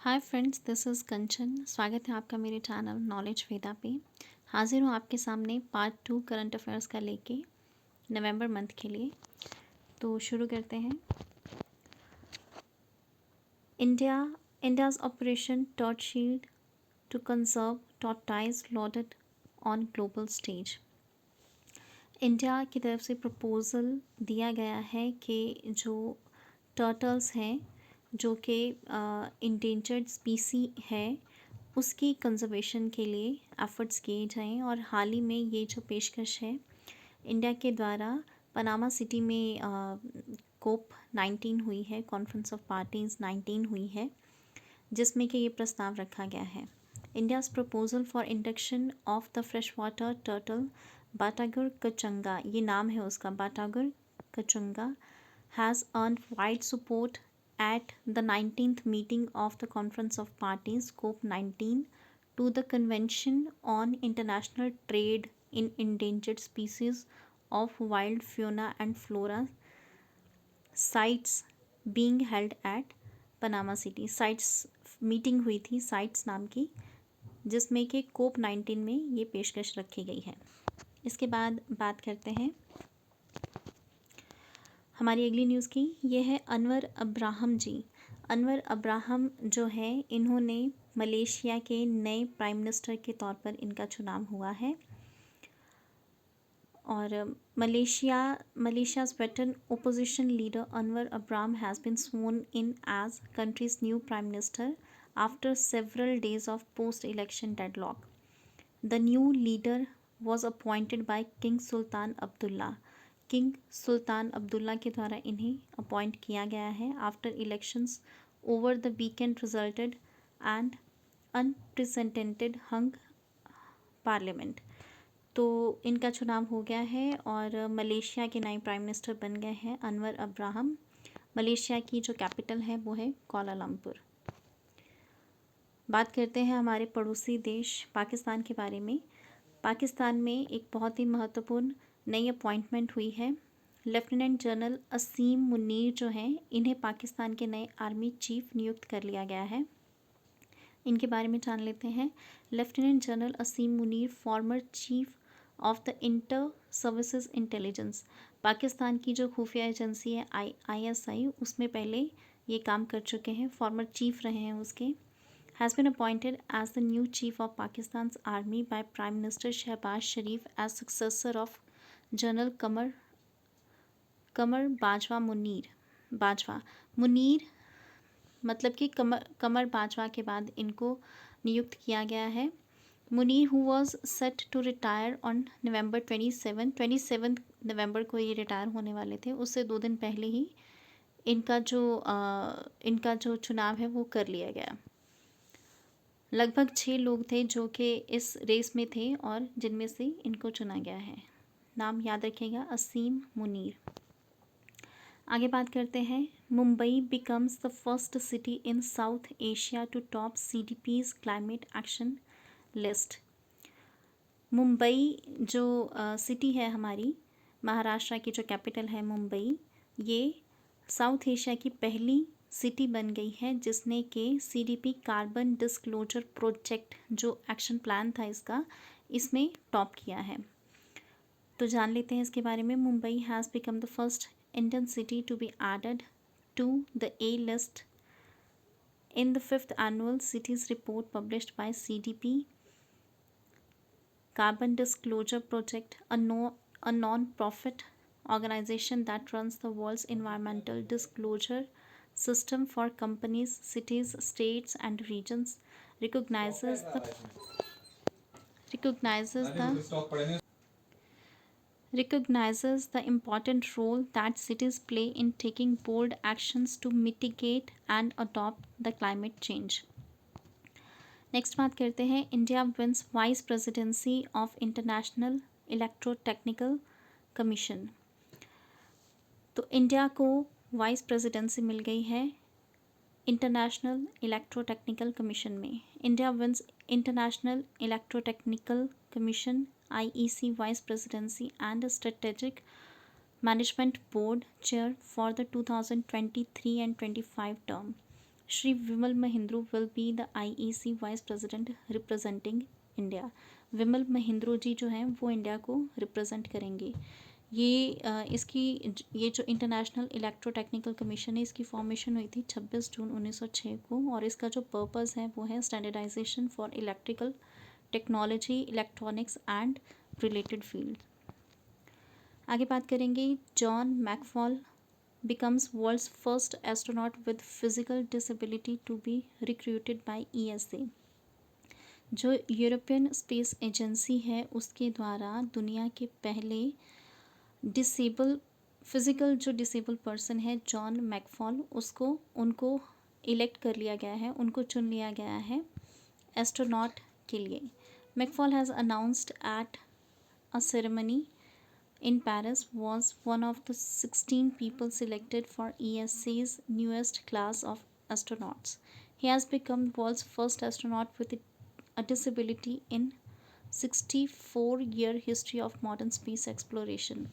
Hi friends, this is कंचन। स्वागत है आपका मेरे चैनल नॉलेज वेदा पे। हाजिर हूँ आपके सामने पार्ट 2 करंट अफेयर्स का लेके नवंबर मंथ के लिए। तो शुरू करते हैं। India's operation torch shield to conserve tortoise lauded on global stage. India की तरफ से प्रपोज़ल दिया गया है कि जो टर्टल्स हैं, जो कि इंडेंजर्ड स्पीसी है, उसकी कंजर्वेशन के लिए एफ़र्ट्स किए जाएं। और हाल ही में ये जो पेशकश है इंडिया के द्वारा पनामा सिटी में कोप 19 हुई है, कॉन्फ्रेंस ऑफ पार्टीज़ 19 हुई है, जिसमें कि ये प्रस्ताव रखा गया है। India's proposal for induction of the fresh water turtle Batagur kachuga, ये नाम है उसका, Batagur kachuga, has earned wide support at the 19th meeting of the Conference of Parties COP19 to the Convention on International Trade in Endangered Species of Wild Fauna and Flora sites being held at Panama city. Sites meeting हुई थी, sites नाम की, जिसमें कि कोप 19 में ये पेशकश रखी गई है। इसके बाद बात करते हैं हमारी अगली न्यूज़ की। ये है अनवर अब्राहम जी। अनवर अब्राहम जो है, इन्होंने मलेशिया के नए प्राइम मिनिस्टर के तौर पर इनका चुनाव हुआ है। और मलेशिया's veteran opposition leader Anwar Ibrahim has been sworn in as country's new prime minister after several days of post-election deadlock. The new leader was appointed by King Sultan Abdullah. King Sultan Abdullah के द्वारा इन्हें appoint किया गया है after elections over the weekend resulted and unprecedented hung parliament. तो इनका चुनाव हो गया है और मलेशिया के नए प्राइम मिनिस्टर बन गए हैं अनवर अब्राहम। मलेशिया की जो कैपिटल है वो है कोलालमपुर। बात करते हैं हमारे पड़ोसी देश पाकिस्तान के बारे में। पाकिस्तान में एक बहुत ही महत्वपूर्ण नई अपॉइंटमेंट हुई है। लेफ्टिनेंट जनरल असीम मुनीर जो हैं, इन्हें पाकिस्तान के नए आर्मी चीफ नियुक्त कर लिया गया है। इनके बारे में जान लेते हैं। Lieutenant general Asim Munir, former chief of the inter services intelligence, Pakistan की जो खुफिया एजेंसी है ISI, उसमें पहले ये काम कर चुके हैं, फॉर्मर चीफ रहे हैं उसके। has been appointed as the new chief of Pakistan's army by Prime Minister Shehbaz Sharif as successor of General कमर बाजवा मुनीर मतलब कि कमर बाजवा के बाद इनको नियुक्त किया गया है। Munir who was set to retire on November 27 नवंबर को ये रिटायर होने वाले थे, उससे 2 दिन पहले ही इनका जो चुनाव है वो कर लिया गया। लगभग 6 लोग थे जो कि इस रेस में थे और जिनमें से इनको चुना गया है। नाम याद रखिएगा, असीम मुनीर। आगे बात करते हैं। Mumbai becomes the first city in South Asia to top CDP's climate action list. Mumbai जो सिटी है हमारी, महाराष्ट्र की जो कैपिटल है मुंबई, ये साउथ एशिया की पहली सिटी बन गई है जिसने कि CDP कार्बन डिस्क्लोजर प्रोजेक्ट जो एक्शन प्लान था इसका, इसमें टॉप किया है। तो जान लेते हैं इसके बारे में। Mumbai has become the first Indian city to be added to the A list in the 5th annual cities report published by CDP Carbon Disclosure Project, a non-profit organization that runs the world's environmental disclosure system for companies, cities, states, and regions, recognizes the important role that cities play in taking bold actions to mitigate and adopt the climate change. Next बात करते हैं। India wins vice presidency of International Electrotechnical Commission. तो India को vice presidency मिल गई है International Electrotechnical Commission में। India wins International Electrotechnical Commission IEC vice presidency and strategic management board chair for the 2023 and 25 term. Shri Vimal Mahindru will be the IEC vice president representing India. Vimal Mahindru ji जो हैं वो India को represent करेंगे। ये जो इंटरनेशनल इलेक्ट्रोटेक्निकल कमीशन है, इसकी फॉर्मेशन हुई थी 26 जून 1906 को, और इसका जो पर्पस है वो है standardisation for electrical technology, electronics and related field. आगे बात करेंगे, John McFall becomes world's first astronaut with physical disability to be recruited by ESA। जो यूरोपियन स्पेस एजेंसी है उसके द्वारा दुनिया के पहले डिसेबल पर्सन है जॉन मैकफॉल, उनको इलेक्ट कर लिया गया है, उनको चुन लिया गया है एस्ट्रोनॉट के लिए। McFall has announced at a ceremony in Paris was one of the 16 people selected for ESA's newest class of astronauts. He has become the world's first astronaut with a disability in 64-year history of modern space exploration।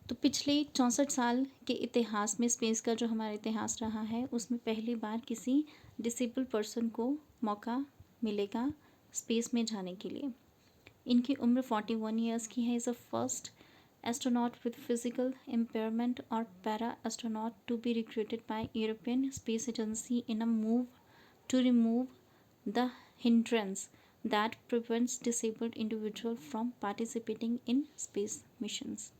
तो पिछले 64 साल के इतिहास में space का जो हमारा इतिहास रहा है उसमें पहली बार किसी डिसेबल पर्सन को मौका मिलेगा स्पेस में जाने के लिए। इनकी उम्र 41 ईयर्स की है। Is a first astronaut with physical impairment और para astronaut to be recruited by European Space Agency in a move to remove the hindrance that prevents disabled individual from participating in space missions.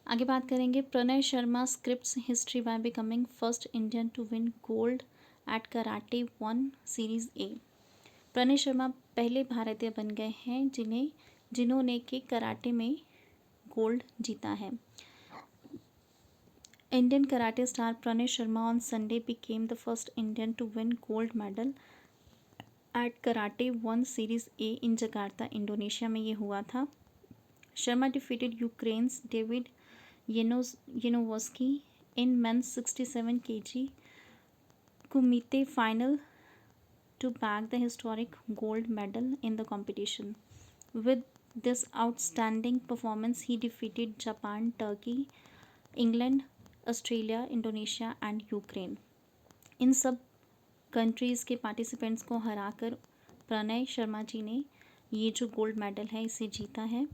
आगे बात करेंगे, Pranay Sharma scripts history by becoming first Indian to win gold at karate 1 series A. Pranay Sharma पहले भारतीय बन गए हैं जिन्होंने के कराटे में गोल्ड जीता है। Indian karate star Pranay Sharma on Sunday became the first Indian to win gold medal at karate 1 series A in Jakarta, Indonesia में ये हुआ था। Sharma defeated Ukraine's David Yenovsky in men's 67 kg kumite final to bag the historic gold medal in the competition. With this outstanding performance, he defeated Japan, Turkey, England, Australia, Indonesia and Ukraine। इन सब countries के participants को हराकर प्रणय शर्मा जी ने ये जो gold medal है इसे जीता है।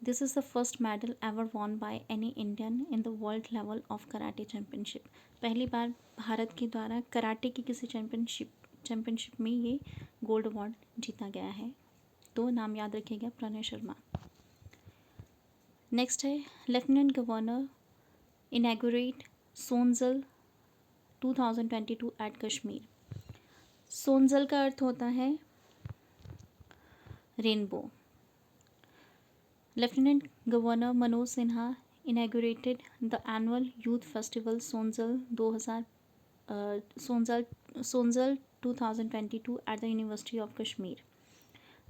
This is the first medal ever won by any Indian in the world level of karate championship. पहली बार भारत के द्वारा कराटे की किसी चैम्पियनशिप में ये गोल्ड अवार्ड जीता गया है। तो नाम याद रखिएगा, प्रणय शर्मा। नेक्स्ट है, lieutenant governor inaugurate Sonjal 2022 at Kashmir. Sonjal का अर्थ होता है rainbow. Lieutenant governor Manoj Sinha inaugurated the annual youth festival Sonjal 2022 at the university of Kashmir.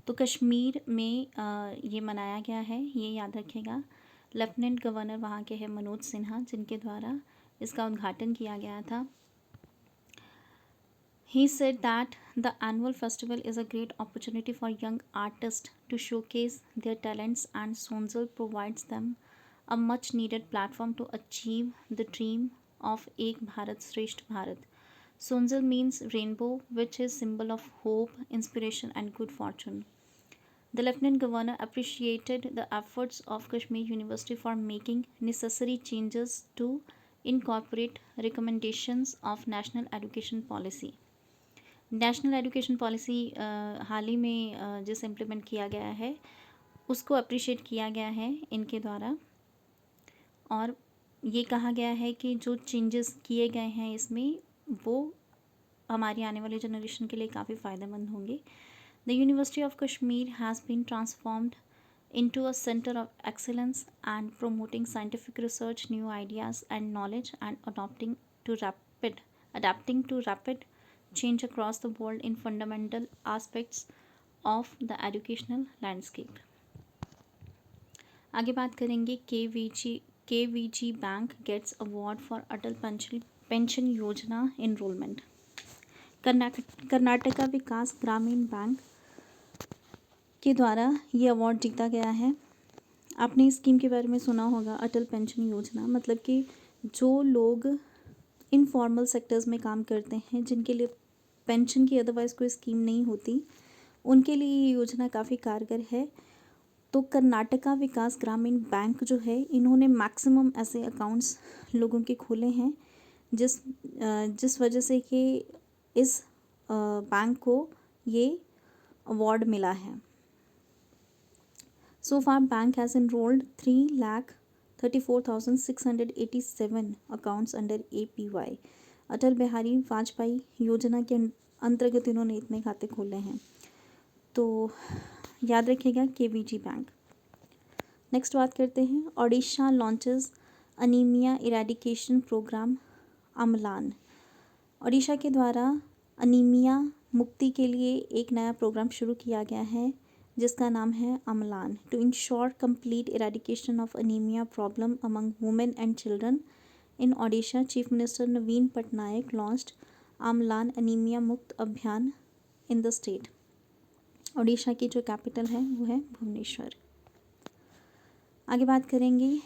तो कश्मीर में ये मनाया गया है, ये याद रखिएगा। लेफ्टिनेंट गवर्नर वहाँ के हैं मनोज सिन्हा, जिनके द्वारा इसका उद्घाटन किया गया था। He said that the annual festival is a great opportunity for young artists to showcase their talents, and Sonzal provides them a much needed platform to achieve the dream of Ek Bharat Shresth Bharat। Sonzal means rainbow, which is symbol of hope, inspiration and good fortune। The Lieutenant Governor appreciated the efforts of Kashmir University for making necessary changes to incorporate recommendations of National Education Policy। National Education Policy हाल ही में जिस implement किया गया है उसको appreciate किया गया है इनके द्वारा, और ये कहा गया है कि जो चेंजेस किए गए हैं इसमें वो हमारी आने वाली जनरेशन के लिए काफ़ी फ़ायदेमंद होंगे। The university of Kashmir has been transformed into a center of excellence and promoting scientific research, new ideas and knowledge, and adapting to rapid change across the world in fundamental aspects of the educational landscape। आगे बात करेंगे, KVG bank gets award for Atal pension Yojana enrolment. Karnataka Vikas Grameen bank के द्वारा ये award जीता गया है। आपने इस स्कीम के बारे में सुना होगा, अटल पेंशन योजना, मतलब कि जो लोग इनफॉर्मल सेक्टर्स में काम करते हैं, जिनके लिए पेंशन की अदरवाइज़ कोई स्कीम नहीं होती, उनके लिए ये योजना काफ़ी कारगर है। तो कर्नाटका विकास ग्रामीण बैंक जो है, इन्होंने मैक्सिमम ऐसे अकाउंट्स लोगों के खोले हैं, जिस वजह से कि इस बैंक को ये अवार्ड मिला है। So far, bank has enrolled 3,34,687 accounts under APY। Atal Bihari Vajpayee योजना के अंतर्गत इन्होंने इतने खाते खोले हैं। तो याद रखिएगा केवीजी बैंक। नेक्स्ट बात करते हैं, Odisha launches anaemia eradication programme Amlan. Odisha के द्वारा अनीमिया मुक्ति के लिए एक नया प्रोग्राम शुरू किया गया है, जिसका नाम है Amlan. To ensure complete eradication of anaemia problem among women and children in Odisha, chief minister Naveen Patnaik launched Amlan anaemia मुक्त अभियान इन द स्टेट। ओडिशा की जो कैपिटल है वो है भुवनेश्वर। आगे बात करेंगे,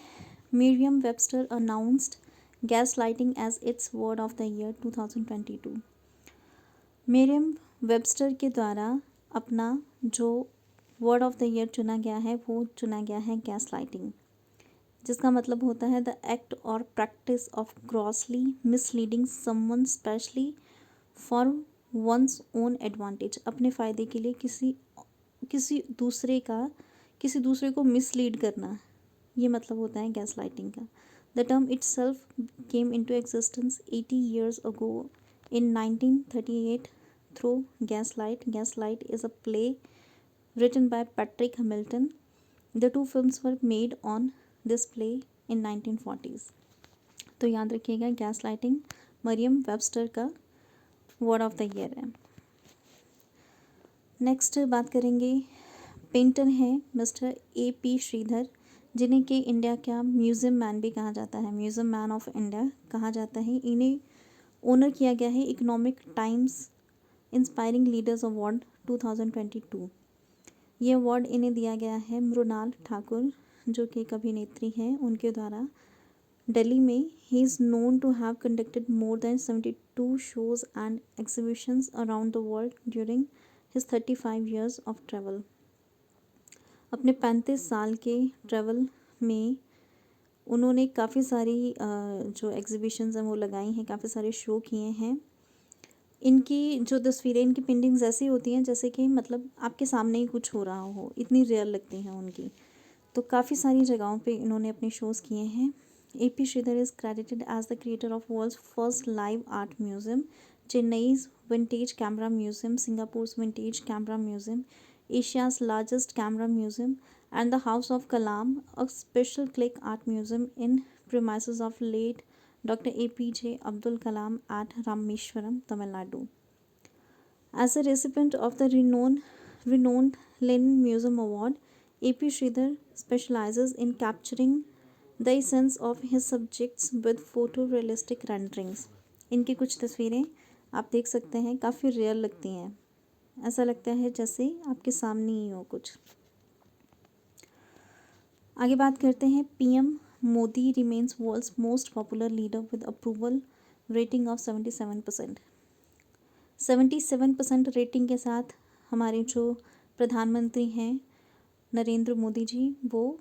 Merriam Webster announced gaslighting as its word of the year 2022। Merriam Webster के द्वारा अपना जो वर्ड ऑफ द ईयर चुना गया है वो चुना गया है गैस लाइटिंग, जिसका मतलब होता है द एक्ट और practice of grossly misleading someone specially for one's own advantage. अपने फ़ायदे के लिए किसी दूसरे को मिसलीड करना, ये मतलब होता है गैस लाइटिंग का। The term itself came into existence 80 years ago in 1938 through Gaslight. Gaslight is a play written by Patrick Hamilton. The two films were made on this play in 1940s. तो याद रखिएगा gas lighting Maryam Webster का word of the year है। Next बात करेंगे, painter हैं mister AP Shridhar, जिन्हें कि इंडिया का म्यूज़ियम मैन भी कहा जाता है, म्यूज़ियम मैन ऑफ इंडिया कहा जाता है। इन्हें ऑनर किया गया है economic times inspiring leaders award 2022। ये अवार्ड इन्हें दिया गया है मृणाल ठाकुर, जो कि एक अभिनेत्री हैं, उनके द्वारा दिल्ली में। He is known to have conducted more than 72 shows and exhibitions around the world during his 35 years of travel. अपने 35 साल के ट्रैवल में उन्होंने काफ़ी सारी जो एग्जीबिशंस हैं वो लगाई हैं, काफ़ी सारे शो किए हैं। इनकी जो तस्वीरें, इनकी पेंटिंग्स ऐसी होती हैं जैसे कि मतलब आपके सामने ही कुछ हो रहा हो, इतनी रियल लगती हैं उनकी। तो काफ़ी सारी जगहों पे इन्होंने अपने शोज़ किए हैं। AP Sridhar is credited as the creator of world's first live art museum, Chennai's vintage camera museum, Singapore's vintage camera museum, Asia's largest camera museum, and the House of Kalam, a special click art museum in premises of late Dr. APJ Abdul Kalam at Rameshwaram, Tamil Nadu. As a recipient of the renowned Lenin Museum Award, AP Sridhar specializes in capturing the essence of his subjects with photorealistic renderings. इनकी कुछ तस्वीरें आप देख सकते हैं, काफ़ी real लगती हैं, ऐसा लगता है जैसे आपके सामने ही हो कुछ। आगे बात करते हैं, PM Modi remains world's most popular leader with approval rating of 77%। 77% rating के साथ हमारे जो प्रधानमंत्री हैं नरेंद्र मोदी जी, वो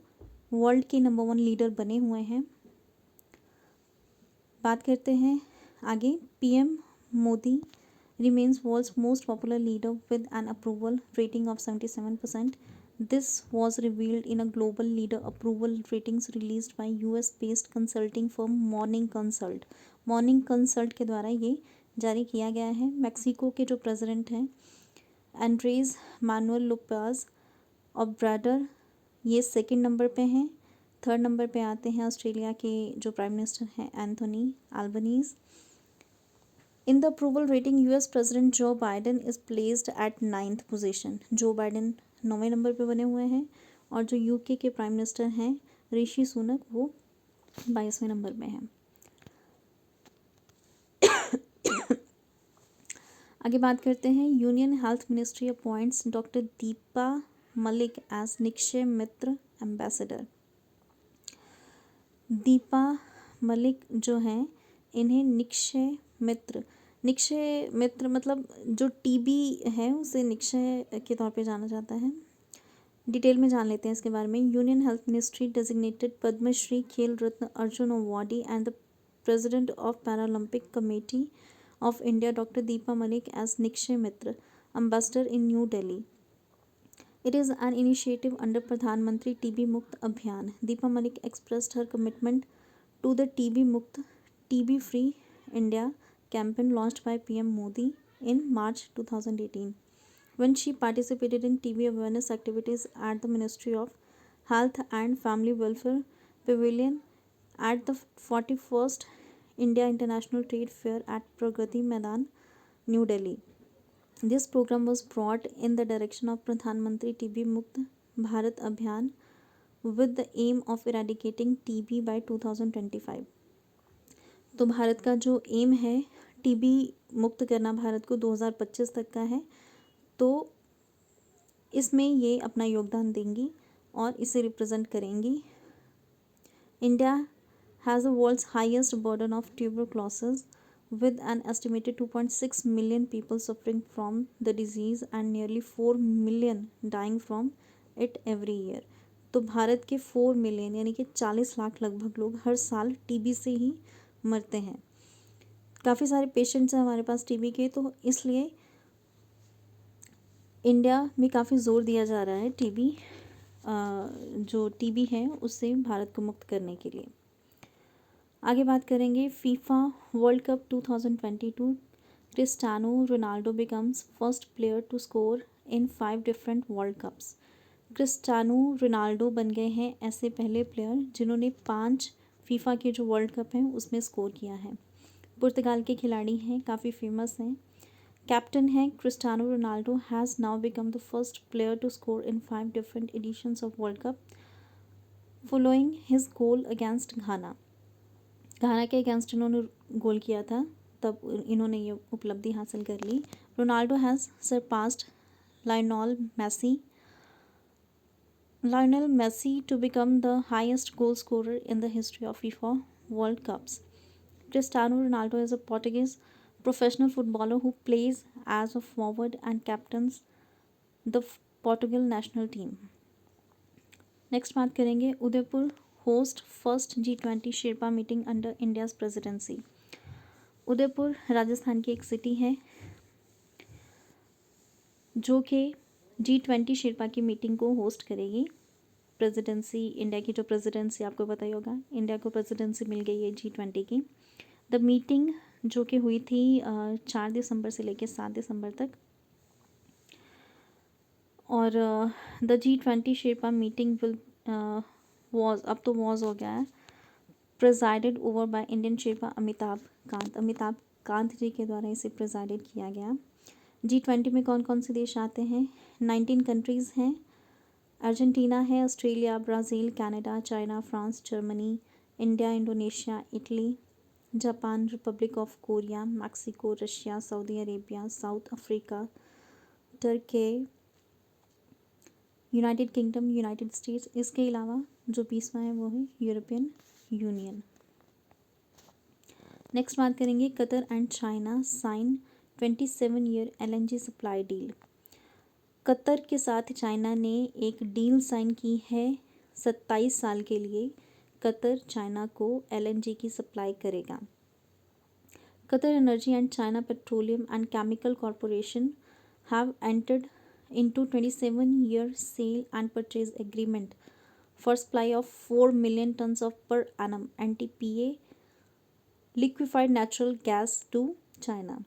वर्ल्ड के नंबर 1 लीडर बने हुए हैं। बात करते हैं आगे, PM Modi remains world's most popular leader with an approval rating of 77%. This was revealed in a global leader approval ratings released by US-based consulting firm Morning Consult. Morning Consult के द्वारा ये जारी किया गया है। मैक्सिको के जो प्रेसिडेंट हैं एंड्रेस मैनुअल लोपेज ओब्राडोर, ये सेकंड नंबर पे हैं। थर्ड नंबर पे आते हैं ऑस्ट्रेलिया के जो प्राइम मिनिस्टर हैं Anthony Albanese. In the approval rating, US President Joe Biden is placed at 9th position. जो बाइडन 9वें नंबर पे बने हुए हैं और जो UK के प्राइम मिनिस्टर हैं ऋषि सुनक, वो 22वें नंबर पे हैं। आगे बात करते हैं, union health ministry appoints doctor Deepa Malik as Nikshay Mitra ambassador. Deepa Malik जो हैं इन्हें निक्षय मित्र मतलब जो टीबी है उसे निक्षय के तौर पे जाना जाता है। डिटेल में जान लेते हैं इसके बारे में। Union health ministry designated Padmashri, Khel Ratna, Arjuna awardee and the president of Paralympic committee of India, Dr. Deepa Malik, as Nikshay Mitra Ambassador in New Delhi. It is an initiative under Pradhan Mantri TB Mukt Abhiyan. Deepa Malik expressed her commitment to the TB Free India campaign launched by PM Modi in March 2018 when she participated in TB awareness activities at the Ministry of Health and Family Welfare Pavilion at the 41st India International Trade Fair at Pragati Maidan, New Delhi. This program was brought in the direction of Pradhan Mantri TB Mukt Bharat Abhiyan with the aim of eradicating TB by 2025. तो भारत का जो M है TB मुक्त करना भारत को 2025 तक का है, तो इसमें ये अपना योगदान देंगी और इसे रिप्रेजेंट करेंगी। India has the world's highest burden of tuberculosis with an estimated 2.6 million people suffering from the disease and nearly 4 million dying from it every year. तो भारत के 4 मिलियन यानी कि 40 लाख लगभग लोग हर साल टीबी से ही मरते हैं। काफ़ी सारे पेशेंट्स हैं हमारे पास टीबी के, तो इसलिए इंडिया में काफ़ी ज़ोर दिया जा रहा है जो टीबी है उससे भारत को मुक्त करने के लिए। आगे बात करेंगे FIFA world cup 2022। Cristiano Ronaldo becomes first player to score in 5 different world cups. Cristiano Ronaldo बन गए हैं ऐसे पहले प्लेयर जिन्होंने 5 फीफा के जो वर्ल्ड कप हैं उसमें स्कोर किया है। पुर्तगाल के खिलाड़ी हैं, काफ़ी फेमस हैं। कैप्टन हैं Cristiano Ronaldo has now become the first player to score in 5 different editions of World Cup following his goal against Ghana के अगेंस्ट इन्होंने गोल किया था, तब इन्होंने ये उपलब्धि हासिल कर ली। Ronaldo has surpassed Lionel Messi to become the highest goal scorer in the history of FIFA World cups. Cristiano Ronaldo is a Portuguese professional footballer who plays as a forward and captains the Portugal national team. Next बात करेंगे Udaipur host first G20 sherpa meeting under India's presidency. Udaipur Rajasthan की एक city है जो कि G20 Sherpa की meeting को host करेगी। प्रेसिडेंसी इंडिया की जो प्रेसिडेंसी आपको पता ही होगा, इंडिया को प्रेसिडेंसी मिल गई है G20 की। द मीटिंग जो कि हुई थी 4 दिसंबर से लेकर 7 दिसंबर तक, और the G20 sherpa meeting will अब तो वॉज हो गया है, presided over by Indian sherpa Amitabh Kant ji के द्वारा इसे प्रेजाइडेड किया गया। G20 में कौन कौन से देश आते हैं? 19 कंट्रीज़ हैं। अर्जेंटीना है, Australia, Brazil, Canada, China, France, Germany, India, Indonesia, Italy, Japan, Republic of Korea, Mexico, Russia, Saudi Arabia, south Africa, Turkey, United kingdom, United states. इसके अलावा जो 20वां है वो है यूरोपियन यूनियन। नेक्स्ट बात करेंगे Qatar and China sign 27 year LNG supply deal. Qatar के साथ चाइना ने एक डील साइन की है 27 साल के लिए। कतर चाइना को LNG की सप्लाई करेगा। Qatar energy and China petroleum and chemical corporation have entered into 27-year sale and purchase agreement for supply of 4 million tons of per annum NTPA liquefied natural gas to China.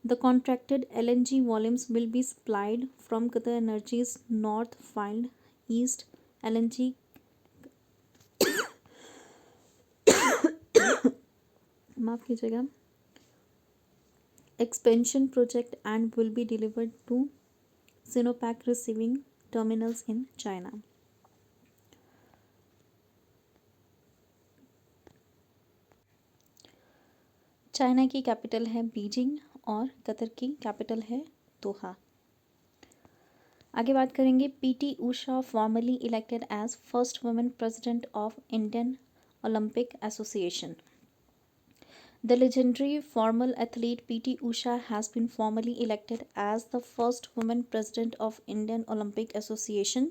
The contracted LNG volumes will be supplied from Qatar Energy's North Field East LNG माफ़ कीजिएगा expansion project and will be delivered to Sinopec receiving terminals in China. China की capital है Beijing और Qatar की capital है Doha. आगे बात करेंगे PT Usha formally elected as first women president of Indian Olympic association. The legendary former athlete PT Usha has been formally elected as the first woman president of Indian Olympic Association.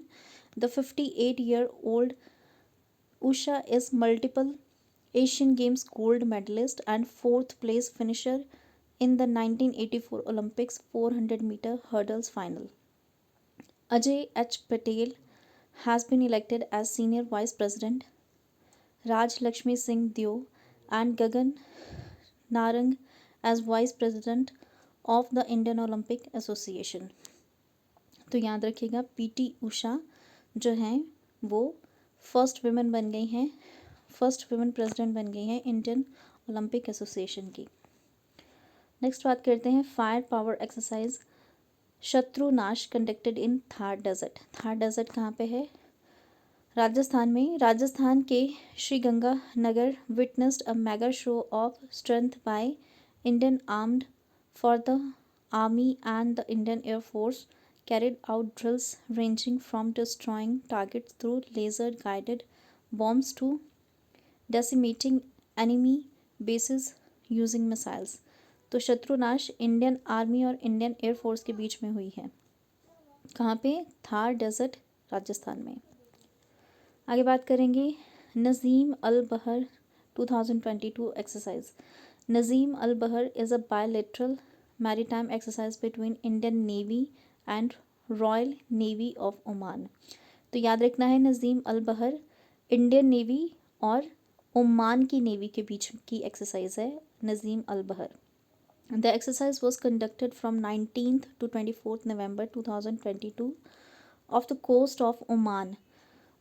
The 58-year-old Usha is multiple Asian Games gold medalist and fourth place finisher in the 1984 Olympics 400-meter hurdles final. Ajay H. Patel has been elected as senior vice president. Raj Lakshmi Singh Deo and Gagan Narang as vice president of the Indian Olympic association. तो याद रखिएगा PT Usha जो हैं वो first women बन गई हैं, first women president बन गई हैं इंडियन ओलंपिक एसोसिएशन की। नेक्स्ट बात करते हैं fire power exercise Shatrunash conducted in Thar desert. Thar desert कहाँ पे है? राजस्थान में। राजस्थान के Sriganganagar witnessed a mega show of strength by Indian armed for the Army and the Indian Air Force carried out drills ranging from destroying targets through laser guided bombs to decimating enemy bases using missiles। तो शत्रुनाश Indian army और Indian air force के बीच में हुई है। कहाँ पे? Thar desert Rajasthan में। आगे बात करेंगे नज़ीम अल बहर 2022 exercise. Naseem Al Bahr is a bilateral maritime exercise between Indian navy and royal navy of Oman. तो याद रखना है Naseem Al Bahr Indian navy और ओमान की नेवी के बीच की एक्सरसाइज है Naseem Al Bahr. The exercise was conducted from 19th to 24th November 2022 off the coast of Oman.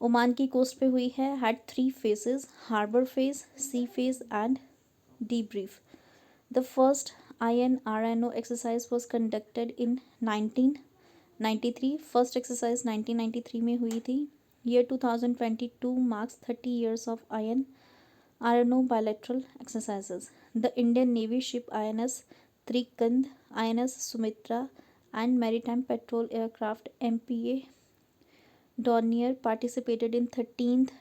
Oman की कोस्ट पे हुई है। Had 3 phases: harbour phase, sea phase and debrief। The first INRNO exercise was conducted in 1993। First exercise 1993 में हुई थी। Year 2022 marks 30 years of INRNO bilateral exercises। The Indian Navy ship INS Trikand, INS Sumitra and Maritime Patrol aircraft MPA Dornier participated in 13th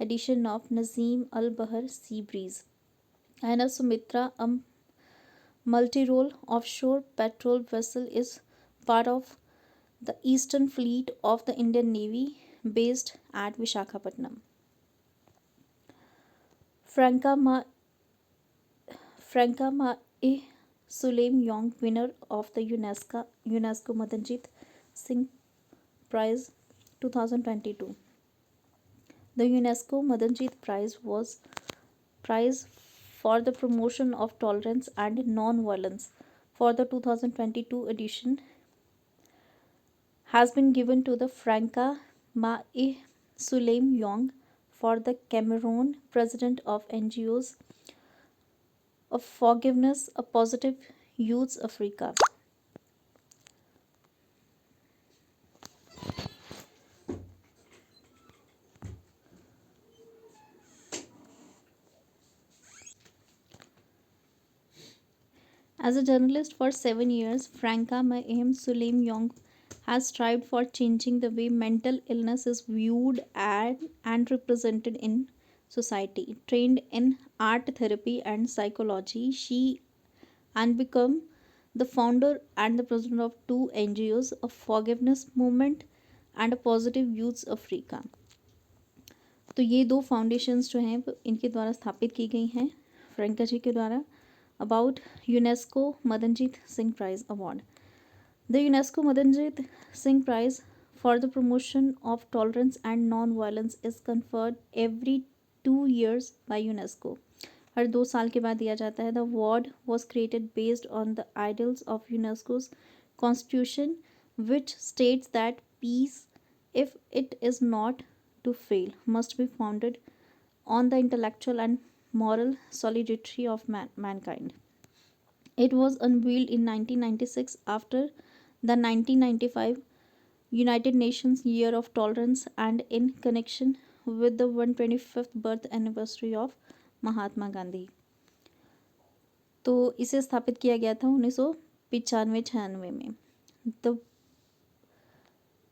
edition of Nazim Al Bahar Sea Breeze। INS Sumitra, a multi-role offshore patrol vessel, is part of the Eastern Fleet of the Indian Navy based at Visakhapatnam। Franca Ma Suleim Young, winner of the UNESCO Madanjit Singh Prize 2022। The UNESCO Madanjit Prize was prize for the promotion of tolerance and non-violence for the 2022 edition has been given to the Franca Ma Suleim Young for the Cameroon president of NGOs of Forgiveness, a Positive Youth Africa। As a journalist for 7 years, Franca Mahim Suleim Young has strived for changing the way mental illness is viewed and represented in society. Trained in art therapy and psychology, she and become the founder and the president of 2 NGOs, a forgiveness movement and a positive youth Africa। तो ये 2 foundations जो हैं इनके द्वारा स्थापित की गई हैं फ्रैंका जी के द्वारा। About UNESCO Madanjeet Singh prize award. The UNESCO Madanjeet Singh prize for the promotion of tolerance and non violence is conferred every 2 years by UNESCO. हर 2 साल के बाद दिया जाता है। The award was created based on the ideals of UNESCO's constitution which states that peace, if it is not to fail, must be founded on the intellectual and moral solidarity of mankind। It was unveiled in 1996 after the 1995 United Nations Year of Tolerance and in connection with the 125th birth anniversary of Mahatma Gandhi. तो इसे स्थापित किया गया था 1995-96 में।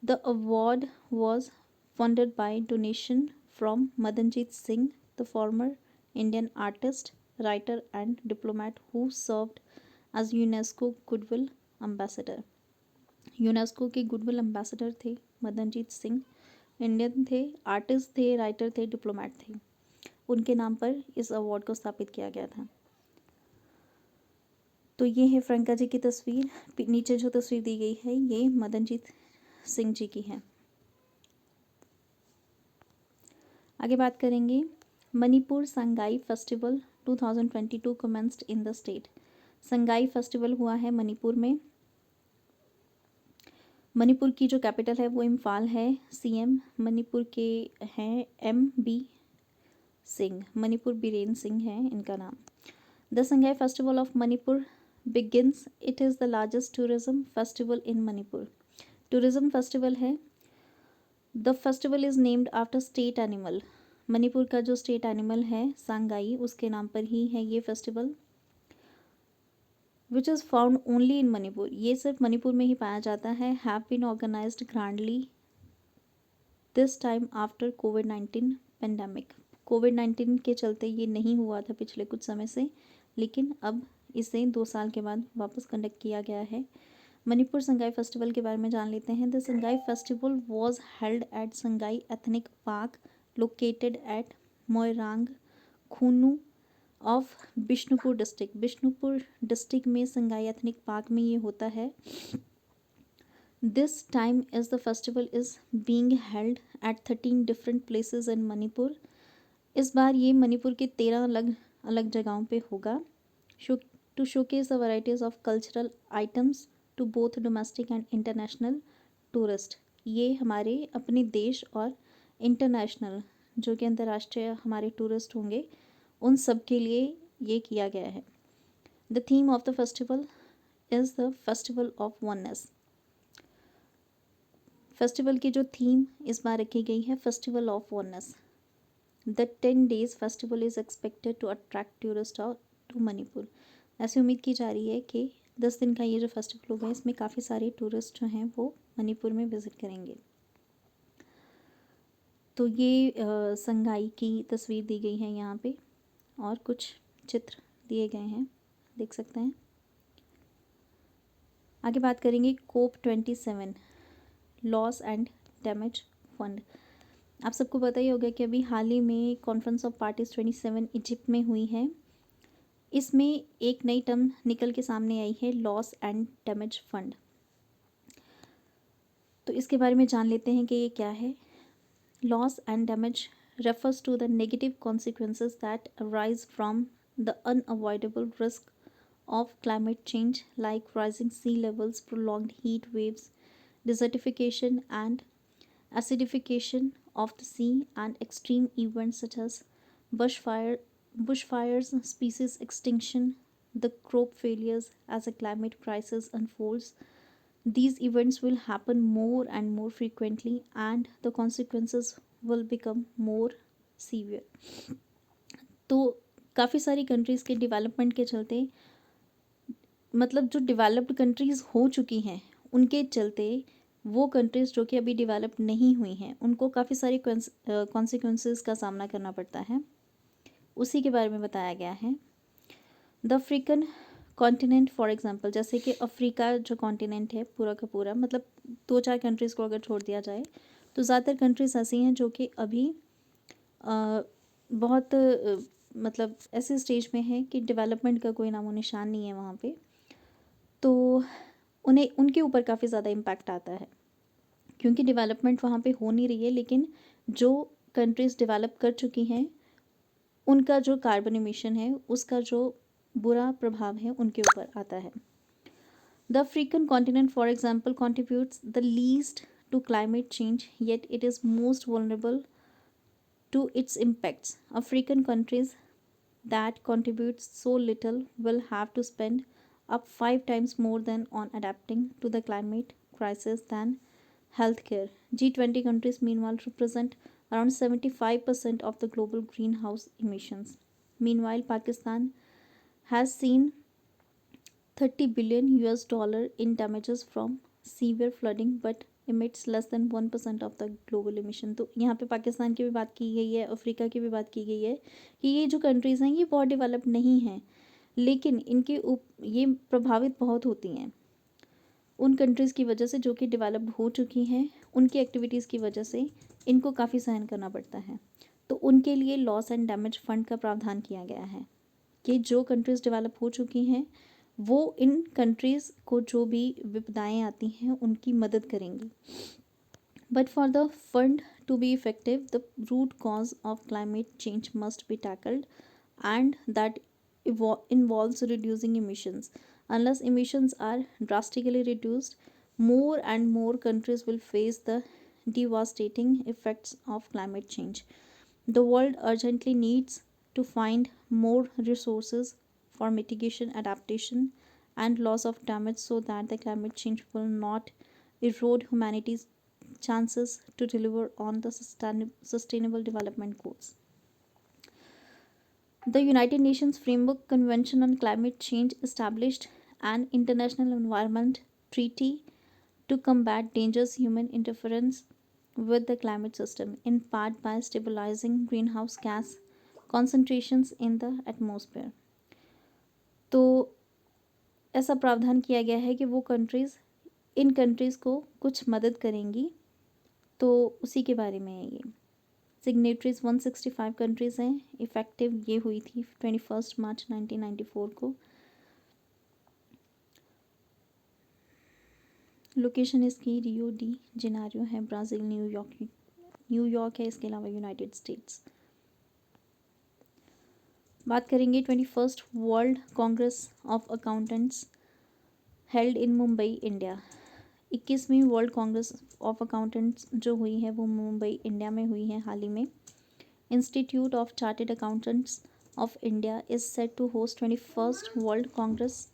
The award was funded by donation from Madanjit Singh, the former Indian artist writer and diplomat who served as UNESCO Goodwill Ambassador. UNESCO के goodwill ambassador थे Madanjeet Singh. Indian थे, आर्टिस्ट थे, राइटर थे, डिप्लोमेट थे। उनके नाम पर इस अवार्ड को स्थापित किया गया था। तो ये है फ्रंका जी की तस्वीर। नीचे जो तस्वीर दी गई है ये मदनजीत सिंह जी की है। आगे बात करेंगे Manipur Sangai festival 2022 commenced in the state. Sangai festival हुआ है मणिपुर में। मणिपुर की जो कैपिटल है वो इम्फाल है। सीएम मणिपुर के हैं MB सिंह। मणिपुर बीरेन सिंह है इनका नाम। The Sangai festival of Manipur begins. It is the largest tourism festival in Manipur. Tourism festival है। The festival is named after state animal. Manipur का जो स्टेट एनिमल है सांगाई, उसके नाम पर ही है ये festival. Which is found only in Manipur. ये सिर्फ मणिपुर में ही पाया जाता है। Have been organised grandly this time after कोविड-19 पेंडेमिक। कोविड-19 के चलते ये नहीं हुआ था पिछले कुछ समय से, लेकिन अब इसे 2 साल के बाद वापस कंडक्ट किया गया है। मणिपुर संगाई फेस्टिवल के बारे में जान लेते हैं। The Sangai festival was held at Sangai ethnic park located at Moirang Khunou of Bishnupur district. Bishnupur district में संगाई एथनिक पार्क में ये होता है। This time is the festival is being held at 13 different places in Manipur. इस बार ये मणिपुर के 13 अलग अलग जगहों पे होगा। To showcase the varieties of cultural items to both domestic and international tourist. ये हमारे अपने देश और इंटरनेशनल जो कि अंतर्राष्ट्रीय हमारे टूरिस्ट होंगे उन सब के लिए ये किया गया है। The theme of the festival is the festival of oneness. Festival की जो थीम इस बार रखी गई है festival of oneness. The 10 days festival is expected to attract tourist to Manipur. ऐसी उम्मीद की जा रही है कि 10 दिन का ये जो फेस्टिवल होगा इसमें काफ़ी सारे टूरिस्ट जो हैं वो मणिपुर में विज़िट करेंगे। तो ये संगाई की तस्वीर दी गई है यहाँ पे और कुछ चित्र दिए गए हैं, देख सकते हैं। आगे बात करेंगे COP27 loss and damage fund. आप सबको पता ही होगा कि अभी हाल ही में कॉन्फ्रेंस ऑफ पार्टीज 27 इजिप्ट में हुई है। इसमें एक नई टर्म निकल के सामने आई है, लॉस एंड डैमेज फंड। तो इसके बारे में जान लेते हैं कि ये क्या है। Loss and damage refers to the negative consequences that arise from the unavoidable risk of climate change, like rising sea levels, prolonged heat waves, desertification and acidification of the sea, and extreme events such as bushfires, species extinction, the crop failures as a climate crisis unfolds. These events will happen more and more frequently, and the consequences will become more severe. तो काफ़ी सारी countries के development के चलते, मतलब जो developed countries हो चुकी हैं उनके चलते वो कंट्रीज़ जो कि अभी डेवलप नहीं हुई हैं उनको काफ़ी सारे कॉन्सिक्वेंसेस का सामना करना पड़ता है। उसी के बारे में बताया गया है। The African continent for example, जैसे कि अफ्रीका जो कॉन्टिनेंट है पूरा का पूरा, मतलब 2-4 कंट्रीज़ को अगर छोड़ दिया जाए तो ज़्यादातर कंट्रीज़ ऐसी हैं जो कि अभी बहुत मतलब ऐसे स्टेज में है कि डेवलपमेंट का कोई नामो निशान नहीं है वहाँ पे। तो उन्हें उनके ऊपर काफ़ी ज़्यादा इम्पैक्ट आता है क्योंकि डेवलपमेंट वहाँ पे हो नहीं रही है, लेकिन जो कंट्रीज़ डेवलप कर चुकी हैं उनका जो कार्बन एमिशन है उसका जो बुरा प्रभाव है उनके ऊपर आता है। The African continent for example contributes the least to climate change, yet it is most vulnerable to its impacts. African countries that contribute so little will have to spend up 5 times more than on adapting to the climate crisis than healthcare. G20 countries meanwhile represent around 75% of the global greenhouse emissions. Meanwhile, Pakistan has seen 30 billion US dollar in damages from severe flooding, but emits less than 1% of the global emission। तो यहाँ पे पाकिस्तान की भी बात की गई है, Africa की भी बात की गई है कि ये जो कंट्रीज़ हैं ये बहुत डेवलप नहीं हैं, लेकिन ये प्रभावित बहुत होती हैं उन कंट्रीज़ की वजह से जो कि डेवलप हो चुकी हैं। उनकी एक्टिविटीज़ की वजह से इनको काफ़ी सहन करना पड़ता है। तो उनके लिए लॉस एंड डैमेज फंड का प्रावधान किया गया है कि जो कंट्रीज़ डेवलप हो चुकी हैं वो इन कंट्रीज़ को जो भी विपदाएं आती हैं उनकी मदद करेंगी। But for the fund to be effective the root cause of climate change must be tackled and that involves reducing emissions. Unless emissions are drastically reduced, more and more countries will face the devastating effects of climate change. The world urgently needs to find more resources for mitigation, adaptation, and loss of damage so that the climate change will not erode humanity's chances to deliver on the sustainable development goals. The United Nations Framework Convention on Climate Change established an international environment treaty to combat dangerous human interference with the climate system, in part by stabilizing greenhouse gas concentrations in the atmosphere. तो ऐसा प्रावधान किया गया है कि वो countries in countries को कुछ मदद करेंगी, तो उसी के बारे में है ये। सिग्नेटरीज 165 कंट्रीज़ हैं। इफ़ेक्टिव ये हुई थी 21 मार्च 1994 को। लोकेशन इसकी रियो डी जेनेरियो है, ब्राज़ील। न्यूयॉर्क है, इसके अलावा यूनाइटेड स्टेट्स। बात करेंगे 21st world Congress of accountants held in Mumbai, India. 21वीं वर्ल्ड कांग्रेस ऑफ अकाउंटेंट्स जो हुई है वो मुंबई, इंडिया में हुई है हाल ही में। Institute of chartered accountants of India is set to host 21st world congress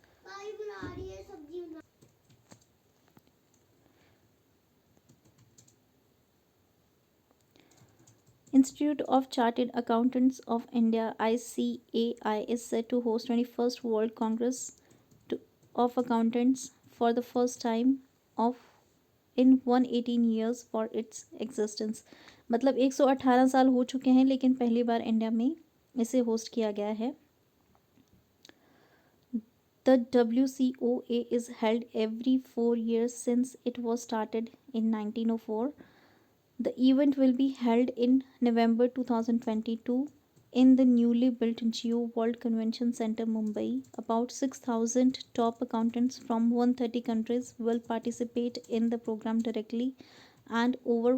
Institute of Chartered Accountants of India ICAI is set to host 21st World Congress of Accountants for the first time of in 118 years for its existence। मतलब 118 साल हो चुके हैं लेकिन पहली बार India में इसे host किया गया है। The WCOA is held every 4 years since it was started in 1904. The event will be held in November 2022 in the newly built Geo World Convention Center, Mumbai. About 6,000 top accountants from 130 countries will participate in the program directly, and over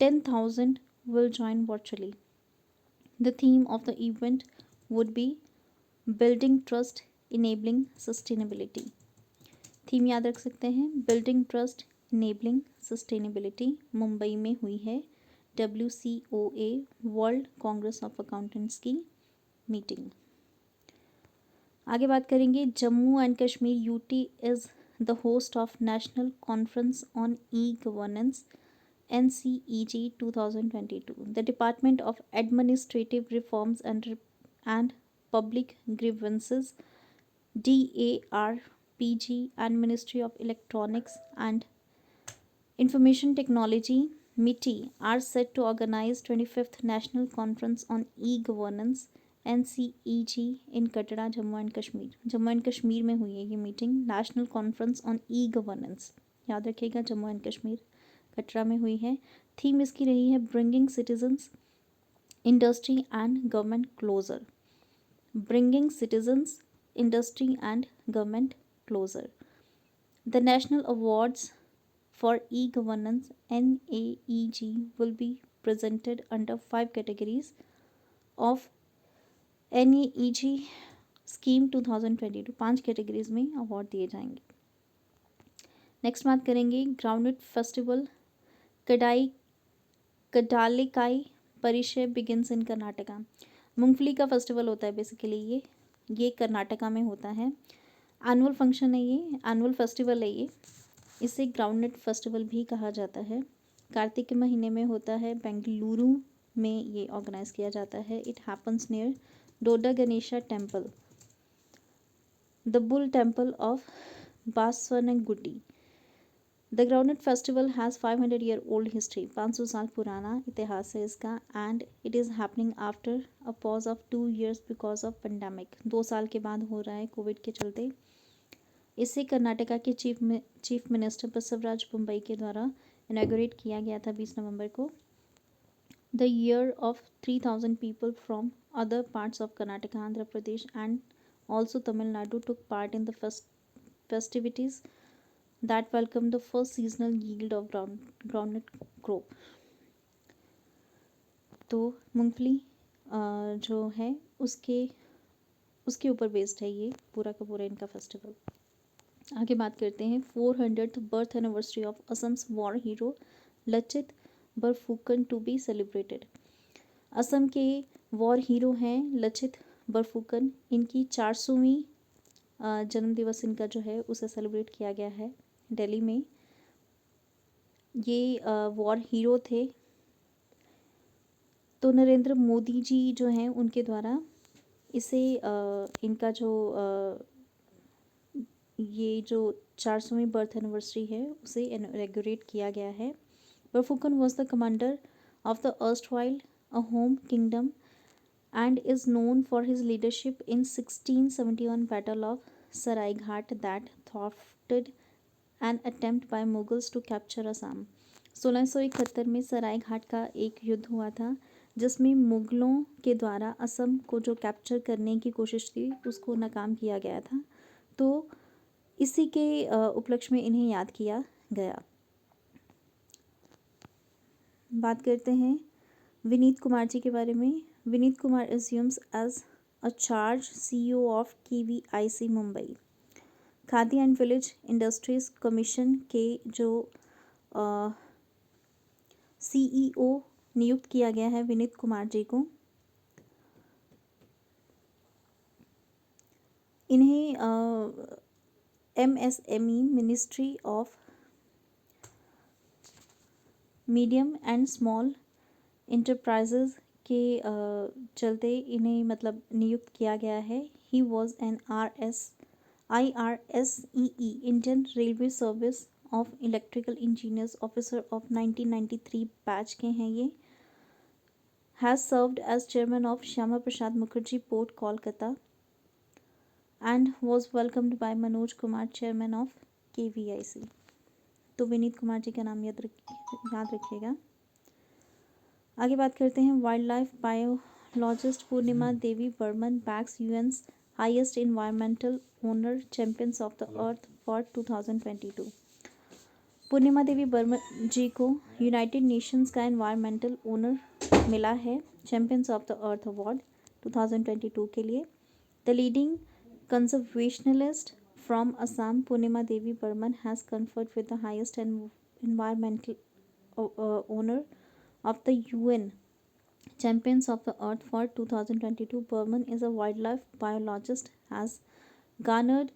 10,000 will join virtually. The theme of the event would be Building Trust, Enabling Sustainability. Theme याद रख सकते हैं, building trust enabling sustainability. Mumbai में हुई है WCOA world Congress of accountants की meeting. आगे बात करेंगे Jammu and Kashmir UT is the host of national conference on e governance NCEG 2022. The Department of Administrative Reforms and Public Grievances DARPG and Ministry of Electronics and Information Technology MITI are set to organize 25th National Conference on E-Governance NCEG in Katra, Jammu and Kashmir. Jammu and Kashmir में हुई है ये meeting, national conference on e governance, याद रखिएगा, Jammu and Kashmir Katra में हुई है। Theme इसकी रही है bringing citizens industry and government closer. Bringing citizens industry and government closer. The national awards for e-governance NAEG will be presented under 5 categories of NAEG scheme 2022। 5 categories में award दिए जाएंगे। नेक्स्ट बात करेंगे ग्राउंडनट फेस्टिवल कडालिकाई परिचय begins in Karnataka. मूंगफली का festival होता है बेसिकली, ये कर्नाटका में होता है। एनुअल फंक्शन है, ये एनुअल फेस्टिवल है, ये इसे ग्राउंडनट फेस्टिवल भी कहा जाता है। कार्तिक के महीने में होता है, बेंगलुरु में ये ऑर्गेनाइज किया जाता है। It happens near Dodda Ganesha temple, the bull temple of Basavanagudi. The groundnut festival has 500 year old history, 500 साल पुराना इतिहास है इसका, and it is happening after a pause of 2 years because of pandemic. 2 साल के बाद हो रहा है कोविड के चलते। इसे कर्नाटका के चीफ मिनिस्टर बसवराज बोम्मई के द्वारा इनाग्रेट किया गया था 20 नवंबर को। The year of 3,000 people from other parts of Karnataka, Andhra Pradesh and also Tamil Nadu took part in the festivities that welcomed the first seasonal yield of groundnut crop। तो मूंगफली जो है उसके उसके ऊपर बेस्ड है ये पूरा का पूरा इनका फेस्टिवल। आगे बात करते हैं 400th birth anniversary of Assam's war hero Lachit Borphukan to be celebrated. Assam के वॉर हीरो हैं लचित बरफुकन, इनकी 400वीं जन्मदिवस इनका जो है उसे सेलिब्रेट किया गया है दिल्ली में। ये वॉर हीरो थे, तो नरेंद्र मोदी जी जो हैं उनके द्वारा इसे इनका जो ये जो 400वीं बर्थ एनिवर्सरी है उसे इनॉग्रेट किया गया है। Borphukan was the commander of the erstwhile Ahom kingdom and is known for his leadership in 1671 Battle of Saraighat that thwarted an attempt by Mughals to capture Assam। 1671 में सरायघाट का एक युद्ध हुआ था जिसमें मुगलों के द्वारा असम को जो कैप्चर करने की कोशिश थी उसको नाकाम किया गया था। तो इसी के उपलक्ष्य में इन्हें याद किया गया। बात करते हैं विनीत कुमार जी के बारे में। Vineet Kumar assumes as a charge CEO of KVIC Mumbai. Khadi and village industries commission के जो CEO नियुक्त किया गया है विनीत कुमार जी को। इन्हें MSME ministry of medium and small enterprises के चलते इन्हें मतलब नियुक्त किया गया है। He was an IRSEE Indian railway service of electrical engineers officer of 1993 batch के हैं ये। Has served as chairman of Shyama Prasad Mukherjee port Kolkata and was welcomed by Manoj Kumar chairman of KVIC। तो विनीत कुमार जी का नाम याद रखिएगा। आगे बात करते हैं wild life biologist Purnima Devi Barman bags UN's highest environmental honour champions of the earth for 2022। Purnima Devi Barman ji को यूनाइटेड नेशंस का इन्वायरमेंटल ओनर मिला है champions of the earth award 2022 के लिए। The leading conservationist from Assam Purnima Devi Barman has conferred with the highest environmental honour of the UN Champions of the Earth for 2022. Burman is a wildlife biologist, has garnered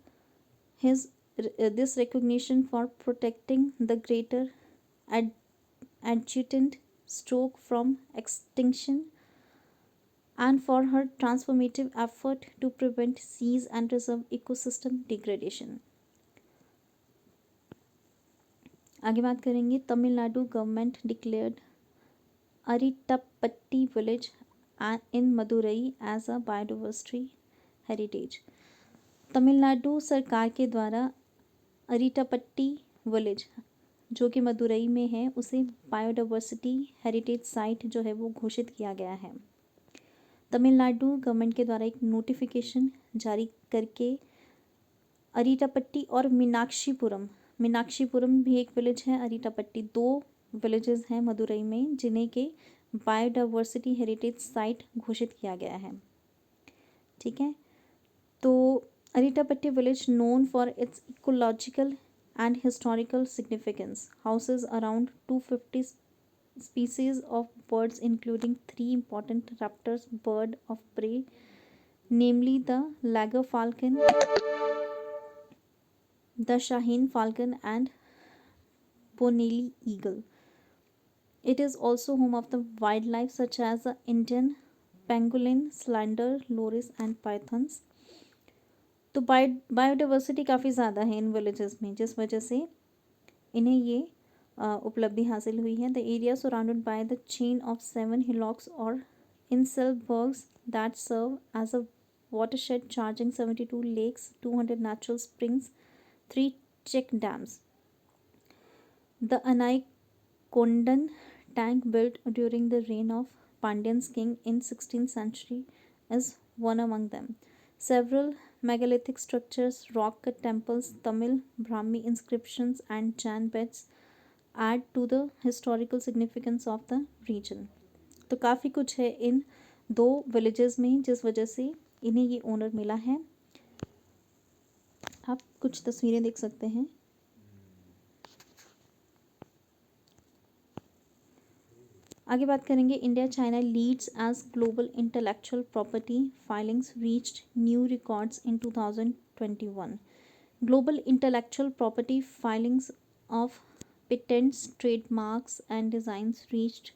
this recognition for protecting the greater adjutant stroke from extinction and for her transformative effort to prevent seas and reserve ecosystem degradation। आगे बात करेंगे Tamil Nadu government declared Arittapatti village in Madurai as a biodiversity heritage. Tamil Nadu सरकार के द्वारा अरिटप्पट्टी village जो कि मदुरई में है उसे बायोडाइवर्सिटी हेरिटेज साइट जो है वो घोषित किया गया है। तमिलनाडु गवर्नमेंट के द्वारा एक नोटिफिकेशन जारी करके अरिटप्पट्टी और मीनाक्षीपुरम भी एक विलेज है, अरिटप्पट्टी 2 विलेजेस हैं मदुरई में जिन्हें के बायोडाइवर्सिटी हेरिटेज साइट घोषित किया गया है। ठीक है, तो Arittapatti village known for its ecological and historical significance houses around 250 species of birds including 3 important raptors bird of prey, namely the lager falcon, the Shaheen falcon and Bonelli eagle. It is also home of the wildlife such as the Indian pangolin, slender loris and pythons। तो biodiversity काफ़ी ज़्यादा है in villages में जिस वजह से इन्हें ये उपलब्धि हासिल हुई है। The area surrounded by the chain of 7 हिलॉक्स और inselbergs that serve as a watershed charging 72 lakes, 200 natural springs, 3 check dams. The Anaikondan tank built during the reign of Pandyan's king in 16th century is one among them. Several megalithic structures, rock-cut temples, Tamil Brahmi inscriptions and Jain beds add to the historical significance of the region. तो काफ़ी कुछ है इन दो villages में जिस वजह से इन्हें ये ओनर मिला है। आप कुछ तस्वीरें देख सकते हैं। आगे बात करेंगे, India China leads as global intellectual property filings reached new records in 2021। Global intellectual property filings of patents, trademarks and designs reached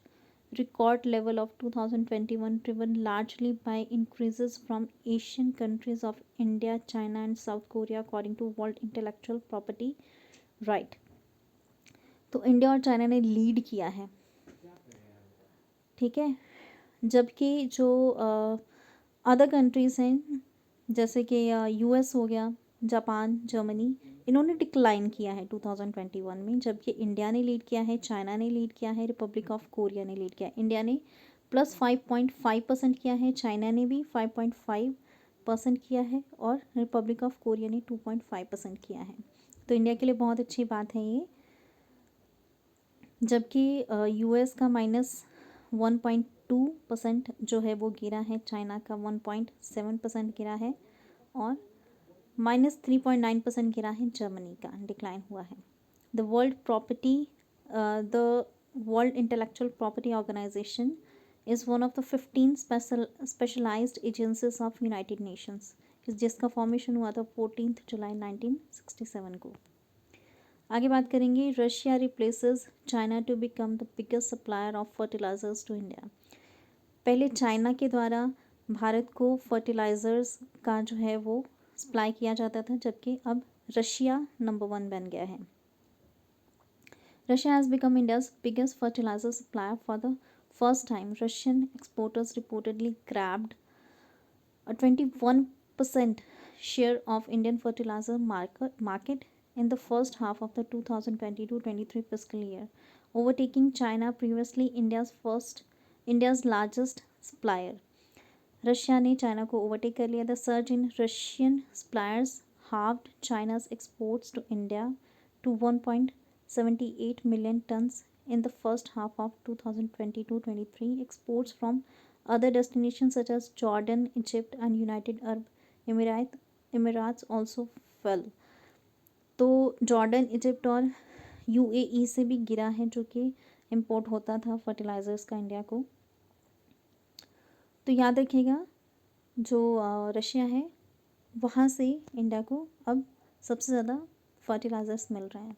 record level of 2021 driven largely by increases from Asian countries of India, China and South Korea according to World Intellectual Property Right। तो India और China ने lead किया है, ठीक है, जबकि जो other countries हैं जैसे कि यूएस हो गया, जापान, जर्मनी, इन्होंने डिक्लाइन किया है 2021 में, जबकि इंडिया ने लीड किया है, चाइना ने लीड किया है, रिपब्लिक ऑफ कोरिया ने लीड किया है। इंडिया ने +5.5% किया है, चाइना ने भी 5.5% किया है और रिपब्लिक ऑफ कोरिया ने 2.5% किया है। तो इंडिया के लिए बहुत अच्छी बात है ये, जबकि यूएस का -1.2% जो है वो गिरा है, चाइना का 1.7% गिरा है और -3.9% गिरा है, जर्मनी का डिक्लाइन हुआ है। The world intellectual property organisation is one of the 15 specialised agencies of United Nations, जिसका फॉर्मेशन हुआ था 14 जुलाई 1967 को। आगे बात करेंगे, Russia replaces China to become the biggest supplier of fertilisers to India. पहले चाइना के द्वारा भारत को फर्टिलाइज़र्स का जो है वो सप्लाई किया जाता था, जबकि अब रशिया नंबर 1 बन गया है। Russia has become India's biggest fertiliser supplier for the first time. Russian exporters reportedly grabbed a 21% share of Indian fertilizer market in the first half of the 2022-23 fiscal year, overtaking China, previously India's largest supplier. Russia ने China को overtake कर लिया। The surge in Russian suppliers halved China's exports to India to 1.78 million tons in the first half of 2022-23. Exports from other destinations such as Jordan, Egypt and United Arab Emirates also fell। तो Jordan, Egypt और UAE से भी गिरा है, जो कि import होता था फर्टिलाइज़र्स का इंडिया को। तो याद रखिएगा, जो रशिया है वहाँ से इंडिया को अब सबसे ज़्यादा फर्टिलाइज़र्स मिल रहे हैं।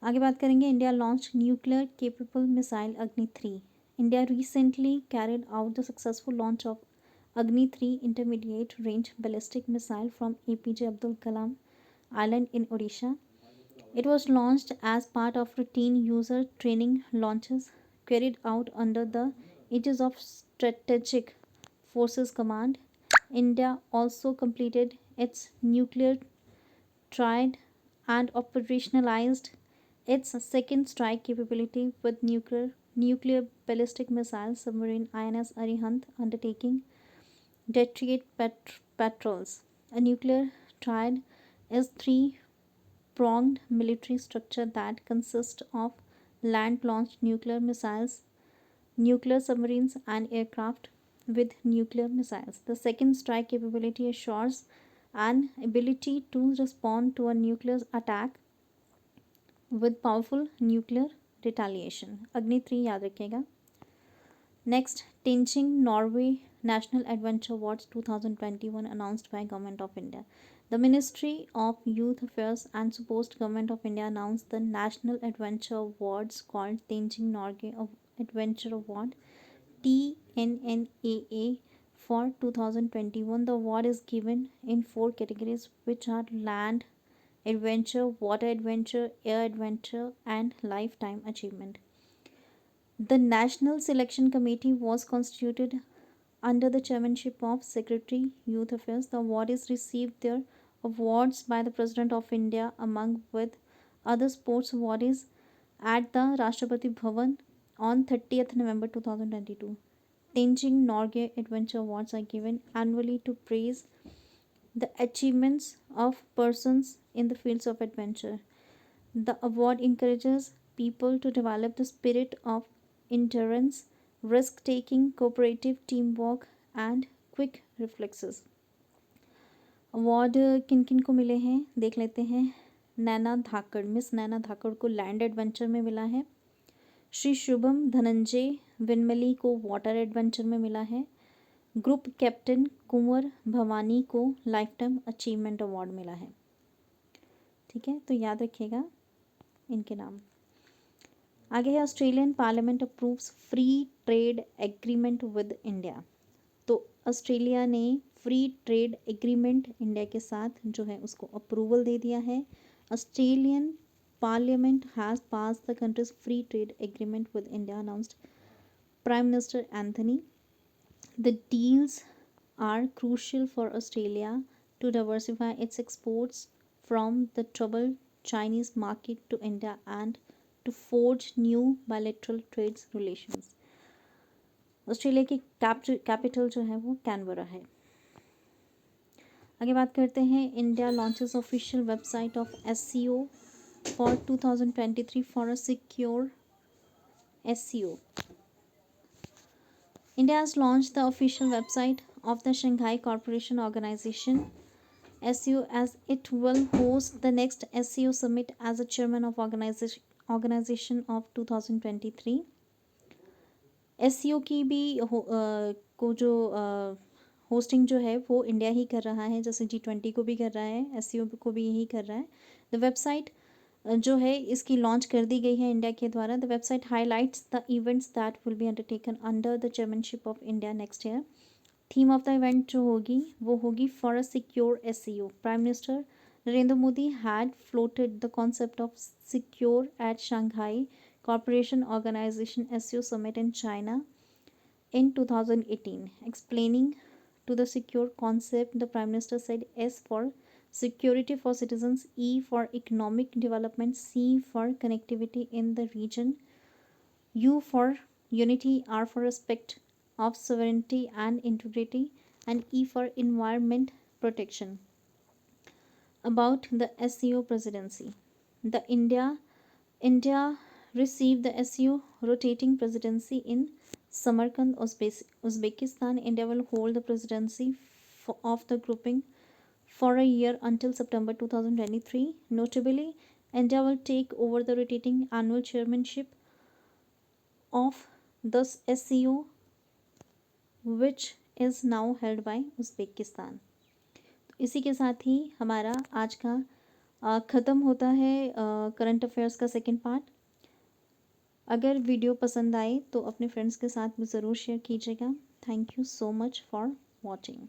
आगे बात करेंगे, India launch nuclear capable missile अग्नि 3। India recently carried out the successful launch of अग्नि 3 intermediate range ballistic missile from APJ Abdul Kalam Island in Odisha. It was launched as part of routine user training launches carried out under the aegis of Strategic Forces Command. India also completed its nuclear triad and operationalized its second strike capability with nuclear ballistic missile submarine INS Arihant undertaking Detriate patrols. A nuclear triad is three-pronged military structure that consists of land-launched nuclear missiles, nuclear submarines, and aircraft with nuclear missiles. The second strike capability assures an ability to respond to a nuclear attack with powerful nuclear retaliation। अग्नि 3 याद रखिएगा। Next, Tenzing Norway National Adventure Awards 2021 announced by Government of India. The Ministry of Youth Affairs and supposed Government of India announced the National Adventure Awards called Tenzing Norgay Adventure Award TNNAA for 2021. The award is given in 4 categories, which are land, adventure, water adventure, air adventure, and lifetime achievement. The National Selection Committee was constituted under the chairmanship of Secretary Youth Affairs. The awardees received their awards by the President of India among with other sports awardees at the Rashtrapati Bhavan on 30th November 2022. Tenzing Norgay Adventure Awards are given annually to praise the achievements of persons in the fields of adventure. The award encourages people to develop the spirit of endurance, risk taking, cooperative teamwork, and quick reflexes. Award किन किन को मिले हैं देख लेते हैं. नैना धाकड़, miss नैना धाकड़ को land adventure में मिला है. श्री शुभम धनंजय विनमली को वाटर एडवेंचर में मिला है. ग्रुप कैप्टन कुंवर भवानी को लाइफ टाइम अचीवमेंट अवार्ड मिला है. ठीक है, तो याद रखिएगा इनके नाम. आगे है Australian parliament approves free trade agreement with India. तो ऑस्ट्रेलिया ने फ्री ट्रेड एग्रीमेंट इंडिया के साथ जो है उसको अप्रूवल दे दिया है. Australian parliament has pass the country's free trade agreement with India, announced prime minister Anthony. The deals are crucial for Australia to diversify its exports from the troubled Chinese market to India and to forge new bilateral trade relations. Australia की capital जो है वो Canberra है. आगे बात करते हैं. India launches official website of SCO for 2023 for a secure SCO. India has launched the official website of the Shanghai Cooperation Organization SCO as it will host the next SCO summit as a chairman of organization of 2023. SCO की भी को जो hosting जो है वो India ही कर रहा है, जैसे G20 को भी कर रहा है, SCO को भी यही कर रहा है. द वेबसाइट जो है इसकी लॉन्च कर दी गई है इंडिया के द्वारा. The website highlights the events that will be undertaken under the chairmanship of India next year. Theme of the event जो होगी वो होगी for a secure SCO. Prime minister Narendra Modi had floated the concept of secure at Shanghai corporation organisation SCO summit in China in 2018. Explaining to the secure concept, the Prime Minister said S for security for citizens, E for economic development, C for connectivity in the region, U for unity, R for respect of sovereignty and integrity, and E for environment protection. About the SCO presidency. The India received the SCO rotating presidency in Samarkand, Uzbekistan. India will hold the presidency of the grouping for a year until September 2023. Notably, India will take over the rotating annual chairmanship of the SCO, which is now held by Uzbekistan. इसी के साथ ही हमारा आज का ख़त्म होता है current affairs का सेकंड पार्ट. अगर वीडियो पसंद आए तो अपने फ्रेंड्स के साथ भी ज़रूर शेयर कीजिएगा. Thank you so much for watching.